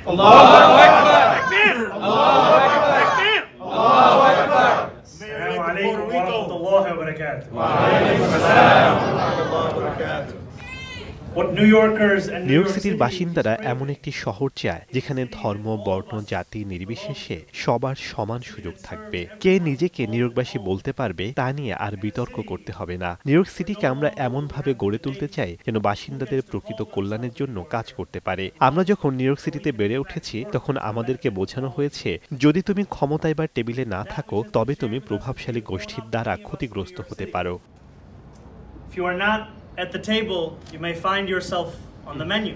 Allahu Akbar! Allahu Akbar! Allahu Akbar! Assalamu alaikum wa rahmatullahi wa barakatuh. Wa alaikum assalam wa rahmatullahi wa barakatuh. New York সিটির বাসিন্দারা এমন একটি শহর চায় যেখানে ধর্ম, বর্ণ, জাতি নির্বিশেষে সবার সমান সুযোগ থাকবে। কে নিজেকে নিউ ইয়র্কবাসী বলতে পারবে তা নিয়ে আর বিতর্ক করতে হবে না। নিউ ইয়র্ক সিটিকে আমরা এমনভাবে গড়ে তুলতে চাই যেন বাসিন্দাদের প্রকৃত কল্যাণের জন্য কাজ করতে পারে। আমরা যখন নিউ ইয়র্ক সিটিতে বেড়ে উঠেছি তখন আমাদেরকে বোঝানো হয়েছে যদি তুমি ক্ষমতায় বা টেবিলে না থাকো তবে তুমি প্রভাবশালী গোষ্ঠীর দ্বারা ক্ষতিগ্রস্ত হতে পারো। At the table, you may find yourself on the menu.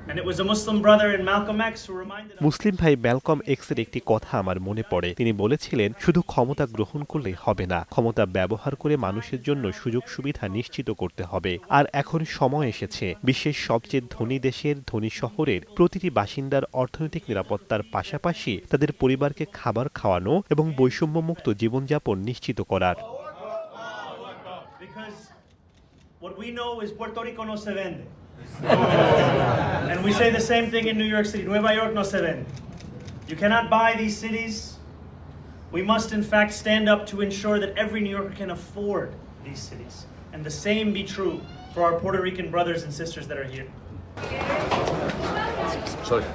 And it was a Muslim brother in Malcolm X who reminded us. মুসলিম ভাই ম্যালকম এক্সের একটি কথা আমার মনে পড়ে। তিনি বলেছিলেন শুধু ক্ষমতা গ্রহণ করলেই হবে না, ক্ষমতা ব্যবহার করে মানুষের জন্য সুযোগ সুবিধা নিশ্চিত করতে হবে। আর এখন সময় এসেছে বিশ্বের সবচেয়ে ধনী দেশের ধনী শহরের প্রতিটি বাসিন্দার অর্থনৈতিক নিরাপত্তার পাশাপাশি তাদের পরিবারকে খাবার খাওয়ানো এবং বৈষম্যমুক্ত জীবনযাপন নিশ্চিত করার। What we know is Puerto Rico no se vende. And we say the same thing in New York City. Nueva York no se vende. You cannot buy these cities. We must in fact stand up to ensure that every New Yorker can afford these cities. And the same be true for our Puerto Rican brothers and sisters that are here. Sorry.